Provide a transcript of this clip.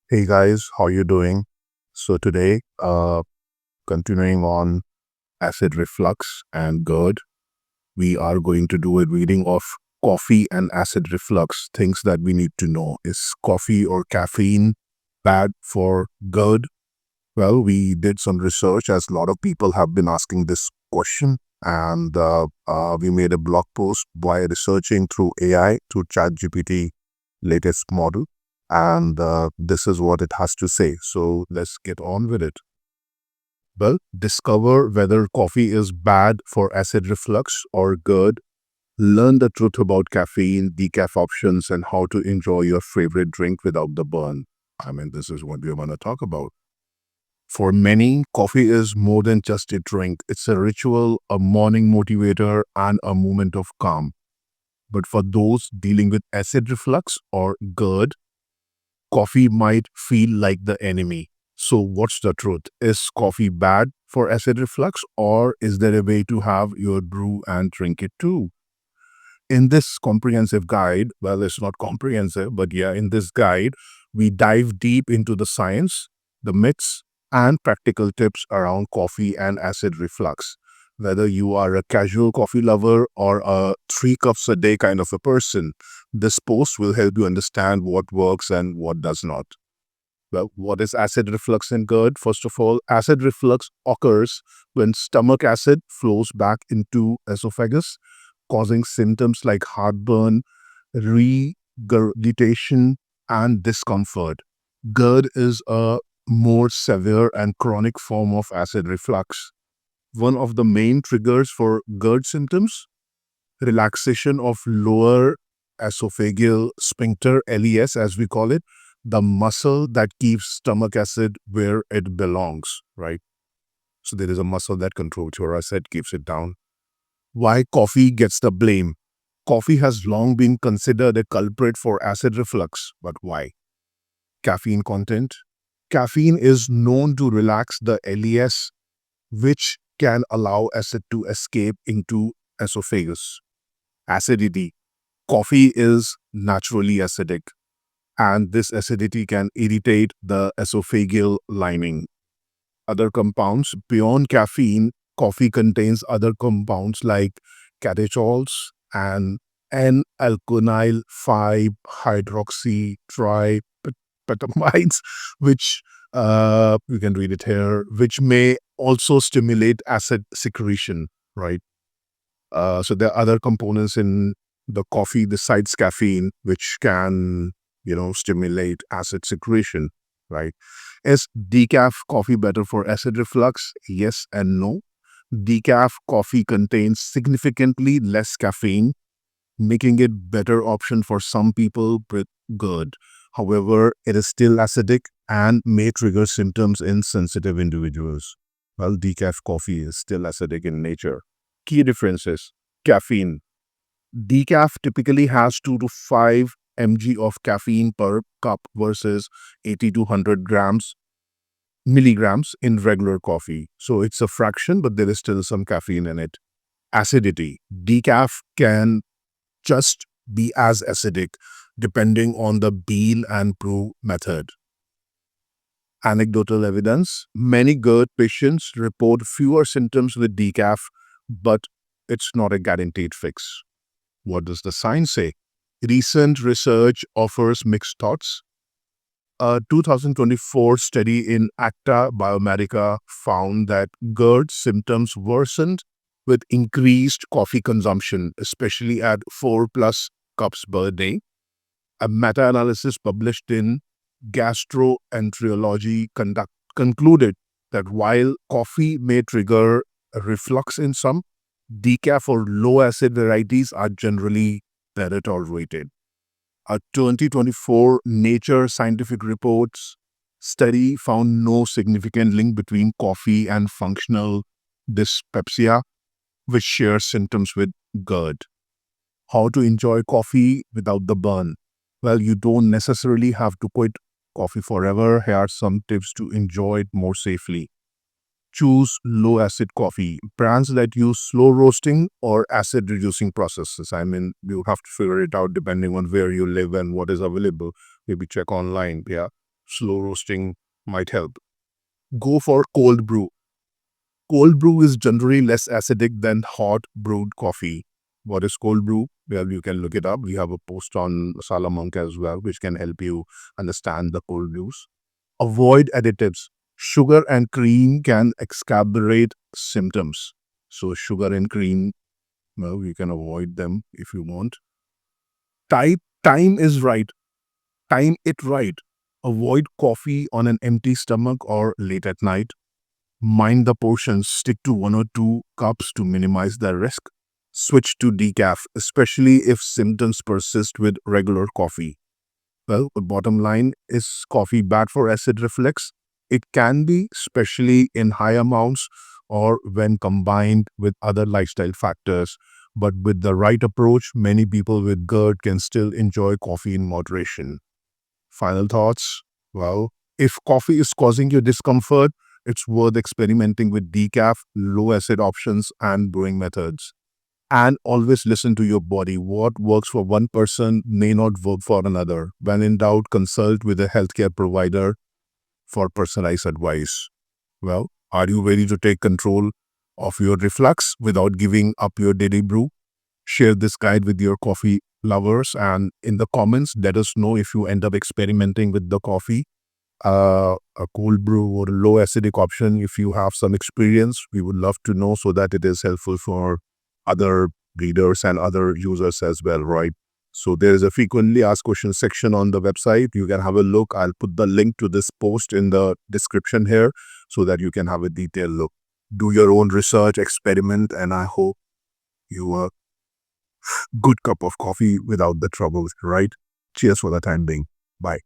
Hey guys, how you doing? So today, continuing on acid reflux and GERD, we are going to do a reading of coffee and acid reflux. Things that we need to know. Is coffee or caffeine bad for GERD? Well, we did some research as a lot of people have been asking this question, and we made a blog post by researching through AI, through ChatGPT latest model, and this is what it has to say. So let's get on with it. Well, discover whether coffee is bad for acid reflux or GERD. Learn the truth about caffeine, decaf options, and how to enjoy your favorite drink without the burn. This is what we're going to talk about. For many, coffee is more than just a drink. It's a ritual, a morning motivator, and a moment of calm. But for those dealing with acid reflux or GERD, coffee might feel like the enemy. So, what's the truth? Is coffee bad for acid reflux, or is there a way to have your brew and drink it too? In this comprehensive guide, well, it's not comprehensive, but yeah, in this guide, we dive deep into the science, the myths, and practical tips around coffee and acid reflux. Whether you are a casual coffee lover or a 3 cups a day kind of a person, this post will help you understand what works and what does not. Well, what is acid reflux in GERD? First of all, acid reflux occurs when stomach acid flows back into esophagus, causing symptoms like heartburn, regurgitation, and discomfort. GERD is a more severe and chronic form of acid reflux. One of the main triggers for GERD symptoms, relaxation of lower esophageal sphincter, LES as we call it, the muscle that keeps stomach acid where it belongs, right? So there is a muscle that controls your acid, keeps it down. Why coffee gets the blame? Coffee has long been considered a culprit for acid reflux, but why? Caffeine content. Caffeine is known to relax the LES, which can allow acid to escape into esophagus. Acidity. Coffee is naturally acidic, and this acidity can irritate the esophageal lining. Other compounds beyond caffeine, coffee contains other compounds like catechols and N-alkyl 5 hydroxy tripetamides, which you can read it here, which may also stimulate acid secretion, right? So there are other components in the coffee besides caffeine, which can, stimulate acid secretion, right? Is decaf coffee better for acid reflux? Yes and no. Decaf coffee contains significantly less caffeine, making it better option for some people with GERD. However, it is still acidic and may trigger symptoms in sensitive individuals. Well, decaf coffee is still acidic in nature. Key differences. Caffeine. Decaf typically has 2 to 5 mg of caffeine per cup versus 80 to 100 milligrams in regular coffee. So it's a fraction, but there is still some caffeine in it. Acidity. Decaf can just be as acidic depending on the bean and brew method. Anecdotal evidence. Many GERD patients report fewer symptoms with decaf, but it's not a guaranteed fix. What does the science say? Recent research offers mixed thoughts. A 2024 study in Acta Biomedica found that GERD symptoms worsened with increased coffee consumption, especially at 4 plus cups per day. A meta-analysis published in Gastroenterology concluded that while coffee may trigger a reflux in some, decaf or low acid varieties are generally better tolerated. A 2024 Nature Scientific Reports study found no significant link between coffee and functional dyspepsia, which shares symptoms with GERD. How to enjoy coffee without the burn? Well, you don't necessarily have to quit coffee forever. Here are some tips to enjoy it more safely. Choose low acid coffee. Brands that use slow roasting or acid reducing processes. You have to figure it out depending on where you live and what is available. Maybe check online. Yeah. slow roasting might help. Go for cold brew. Cold brew is generally less acidic than hot brewed coffee. What is cold brew? Well, you can look it up. We have a post on Salamonk as well, which can help you understand the cold brews. Avoid additives. Sugar and cream can exacerbate symptoms. So sugar and cream, well, you can avoid them if you want. Time is right. Time it right. Avoid coffee on an empty stomach or late at night. Mind the portions, stick to 1 or 2 cups to minimize the risk. Switch to decaf, especially if symptoms persist with regular coffee. Well, the bottom line, is coffee bad for acid reflux? It can be, especially in high amounts or when combined with other lifestyle factors. But with the right approach, many people with GERD can still enjoy coffee in moderation. Final thoughts? Well, if coffee is causing you discomfort, it's worth experimenting with decaf, low acid options, and brewing methods. And always listen to your body. What works for one person may not work for another. When in doubt, consult with a healthcare provider for personalized advice. Well, are you ready to take control of your reflux without giving up your daily brew? Share this guide with your coffee lovers, and in the comments, let us know if you end up experimenting with the coffee, a cold brew or a low acidic option. If you have some experience, we would love to know so that it is helpful for other readers and other users as well, right? So there is a frequently asked questions section on the website. You can have a look. I'll put the link to this post in the description here so that you can have a detailed look. Do your own research, experiment, and I hope you a good cup of coffee without the troubles, right? Cheers for the time being. Bye.